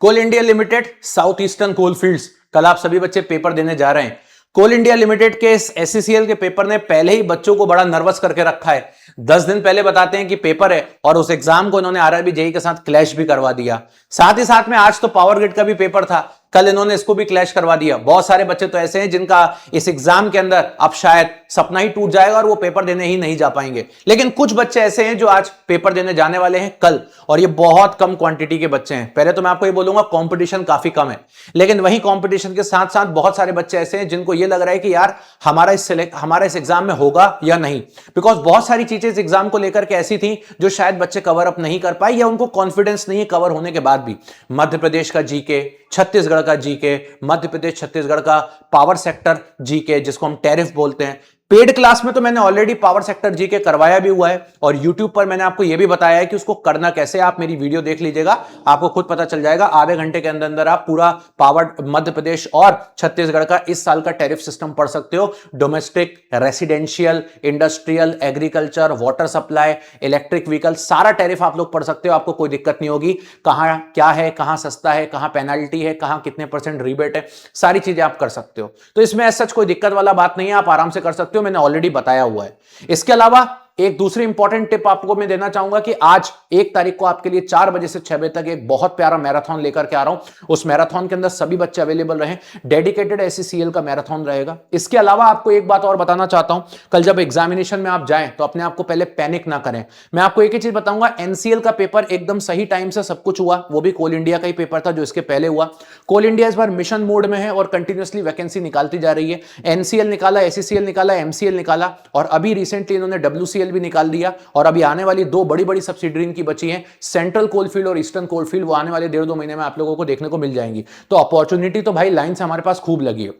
कोल India limited, south eastern coalfields, कल आप सभी बच्चे पेपर देने जा रहे हैं। कोल इंडिया लिमिटेड के इस एससीसीएल के पेपर ने पहले ही बच्चों को बड़ा नर्वस करके रखा है। 10 दिन पहले बताते हैं कि पेपर है और उस एग्जाम को इन्होंने आरआरबी जेईई के साथ क्लैश भी करवा दिया। साथ ही साथ में आज तो पावर ग्रिड का भी पेपर था, कल इन्होंने इसको भी क्लैश करवा दिया। बहुत सारे बच्चे तो ऐसे हैं जिनका इस एग्जाम के अंदर अब शायद सपना ही टूट जाएगा और वो पेपर देने ही नहीं जा पाएंगे। लेकिन कुछ बच्चे ऐसे हैं जो आज पेपर देने जाने वाले हैं कल, और ये बहुत कम क्वांटिटी के बच्चे हैं। पहले तो मैं आपको ये बोलूंगा कंपटीशन काफी कम है, लेकिन वही कंपटीशन के साथ साथ बहुत सारे बच्चे ऐसे हैं जिनको ये लग रहा है कि यार हमारा इस एग्जाम में होगा या नहीं, बिकॉज बहुत सारी चीजें इस एग्जाम को लेकर के ऐसी थी जो शायद बच्चे कवर अप नहीं कर पाए या उनको कॉन्फिडेंस नहीं है कवर होने के बाद भी। मध्य प्रदेश का जीके, छत्तीसगढ़ का जीके, मध्य प्रदेश छत्तीसगढ़ का पावर सेक्टर जीके जिसको हम टैरिफ बोलते हैं। पेड क्लास में तो मैंने ऑलरेडी पावर सेक्टर जीके करवाया भी हुआ है और यूट्यूब पर मैंने आपको यह भी बताया है कि उसको करना कैसे। आप मेरी वीडियो देख लीजिएगा, आपको खुद पता चल जाएगा। आधे घंटे के अंदर अंदर आप पूरा पावर मध्य प्रदेश और छत्तीसगढ़ का इस साल का टैरिफ सिस्टम पढ़ सकते हो। Domestic, residential, industrial, agriculture, water supply, electric vehicle, सारा टैरिफ आप लोग पढ़ सकते हो। आपको कोई दिक्कत नहीं होगी। कहां क्या है, कहां सस्ता है, कहां पेनाल्टी है, कहां कितने % रिबेट है, सारी चीजें आप कर सकते हो। तो इसमें सच कोई दिक्कत वाला बात नहीं है, आप आराम से कर सकते हो। मैंने ऑलरेडी बताया हुआ है। इसके अलावा एक दूसरी इंपॉर्टेंट टिप आपको मैं देना चाहूंगा कि आज 1 तारीख को आपके लिए 4 बजे से 6 बजे तक एक बहुत प्यारा मैराथन लेकर के आ रहा हूं। उस मैराथन के अंदर सभी बच्चे अवेलेबल रहे, डेडिकेटेड एससीसीएल का मैराथन रहेगा। इसके अलावा आपको एक बात और बताना चाहता हूं, कल जब एग्जामिनेशन में आप जाएं तो अपने आप को पहले पैनिक ना करें। मैं आपको एक ही चीज बताऊंगा, एनसीएल का पेपर एकदम सही टाइम से सब कुछ हुआ, वो भी कोल इंडिया का ही पेपर था जो इसके पहले हुआ। कोल इंडिया इस बार मिशन मोड में है और कंटिन्यूअसली वैकेंसी निकालती जा रही है। एनसीएल निकाला, एससीसीएल निकाला, एमसीएल निकाला और अभी रिसेंटली इन्होंने डब्ल्यूसीएल भी निकाल दिया। और अभी आने वाली 2 बड़ी बड़ी सब्सिडरी इनकी बची हैं, सेंट्रल कोलफील्ड और ईस्टर्न कोलफील्ड। वो आने वाले 1.5-2 महीने में आप लोगों को देखने को मिल जाएंगी। तो अपॉर्चुनिटी तो भाई लाइन से हमारे पास खूब लगी है।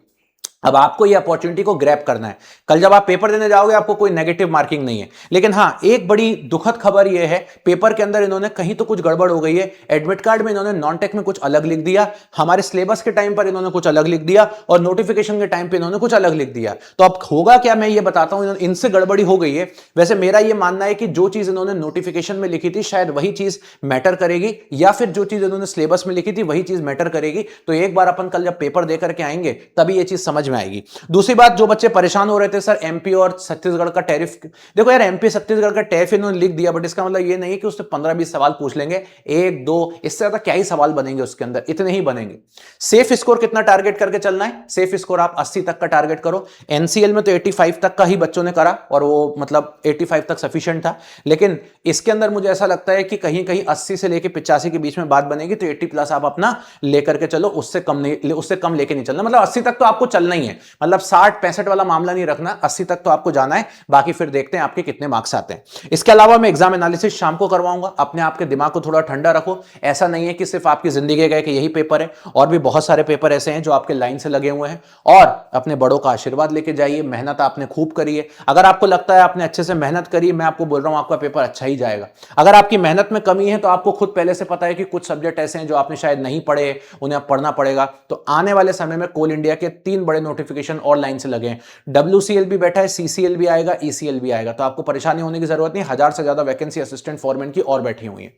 अब आपको ये अपॉर्चुनिटी को ग्रैब करना है। कल जब आप पेपर देने जाओगे आपको कोई नेगेटिव मार्किंग नहीं है, लेकिन हां एक बड़ी दुखद खबर ये है, पेपर के अंदर इन्होंने कहीं तो कुछ गड़बड़ हो गई है। एडमिट कार्ड में इन्होंने नॉन टेक में कुछ अलग लिख दिया, हमारे सिलेबस के टाइम पर इन्होंने कुछ अलग लिख दिया और नोटिफिकेशन के टाइम पर इन्होंने कुछ अलग लिख दिया। तो अब होगा क्या, मैं ये बताता हूं। इनसे गड़बड़ी हो गई है। वैसे मेरा यह मानना है कि जो चीज इन्होंने नोटिफिकेशन में लिखी थी शायद वही चीज मैटर करेगी, या फिर जो चीज इन्होंने सिलेबस में लिखी थी वही चीज मैटर करेगी। तो एक बार अपन कल जब पेपर देकर के आएंगे तभी ये चीज समझ में आएगी। दूसरी बात, जो बच्चे परेशान हो रहे थे सर एमपी और छत्तीसगढ़ का टैरिफ, देखो यार एमपी छत्तीसगढ़ का टैरिफ इन्होंने लिख दिया, बट इसका मतलब ये नहीं है कि उससे 15-20 सवाल पूछ लेंगे, 1-2 इससे ज्यादा क्या ही सवाल बनेंगे उसके अंदर, इतने ही बनेंगे। सेफ स्कोर कितना टारगेट करके चलना है? सेफ स्कोर आप 80 तक का टारगेट करो। एनसीएल में तो 85 तक का ही बच्चों ने करा और वो मतलब 85 तक सफिशिएंट था, लेकिन इसके अंदर मुझे ऐसा लगता है कि कहीं कहीं 80 से लेकर 85 के बीच में बात बनेगी। तो 80+ आप अपना लेकर के चलो, उससे कम नहीं, उससे कम लेके नहीं चलना। मतलब 80 तक तो आपको चलना ही है, मतलब 60-65 वाला मामला नहीं रखना, 80 तक तो आपको जाना है। बाकी फिर देखते हैं आपके कितने मार्क्स आते हैं। इसके अलावा मैं एग्जाम एनालिसिस शाम को करवाऊंगा। अपने आपके दिमाग को थोड़ा ठंडा रखो। ऐसा नहीं है कि सिर्फ आपकी जिंदगी गए कि यही पेपर है, और भी बहुत सारे पेपर ऐसे हैं जो आपके लाइन से लगे हुए हैं। और अपने बड़ों का आशीर्वाद लेके जाइए, मेहनत आपने खूब करी है। अगर आपको लगता है आपने अच्छे से मेहनत करी, मैं आपको बोल रहा हूं आपका पेपर अच्छा ही जाएगा। अगर आपकी मेहनत में कमी है तो आपको खुद पहले से पता है कि कुछ सब्जेक्ट ऐसे हैं जो आपने शायद नहीं पढ़े, उन्हें अब पढ़ना पड़ेगा। तो आने वाले समय में कोल इंडिया के 3 बड़े नोटिफिकेशन और लाइन से लगे हैं। WCL भी बैठा है, CCL भी आएगा, ECL भी आएगा। तो आपको परेशानी होने की जरूरत नहीं, 1000 से ज्यादा वैकेंसी असिस्टेंट फॉरमैन की और बैठी हुई है।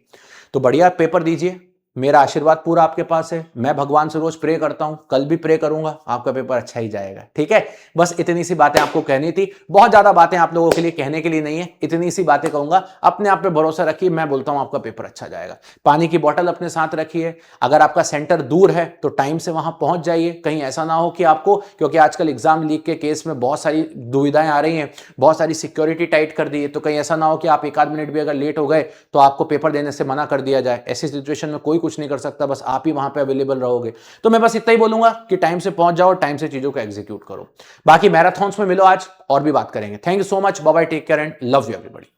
तो बढ़िया पेपर दीजिए, मेरा आशीर्वाद पूरा आपके पास है। मैं भगवान से रोज प्रे करता हूं, कल भी प्रे करूंगा, आपका पेपर अच्छा ही जाएगा। ठीक है, बस इतनी सी बातें आपको कहनी थी। बहुत ज्यादा बातें आप लोगों के लिए कहने के लिए नहीं है, इतनी सी बातें कहूंगा। अपने आप पे भरोसा रखिए, मैं बोलता हूं आपका पेपर अच्छा जाएगा। पानी की बोतल अपने साथ रखिए। अगर आपका सेंटर दूर है तो टाइम से वहां पहुंच जाइए। कहीं ऐसा ना हो कि आपको, क्योंकि आजकल एग्जाम लीक के केस में बहुत सारी दुविधाएं आ रही हैं, बहुत सारी सिक्योरिटी टाइट कर दी है। तो कहीं ऐसा ना हो कि आप 1 आध मिनट भी अगर लेट हो गए तो आपको पेपर देने से मना कर दिया जाए। ऐसी सिचुएशन में कोई कुछ नहीं कर सकता, बस आप ही वहां पे अवेलेबल रहोगे। तो मैं बस इतना ही बोलूंगा कि टाइम से पहुंच जाओ, टाइम से चीजों को एग्जीक्यूट करो। बाकी मैराथन्स में मिलो आज और भी बात करेंगे। Thank you so much, bye bye, take care and love you everybody.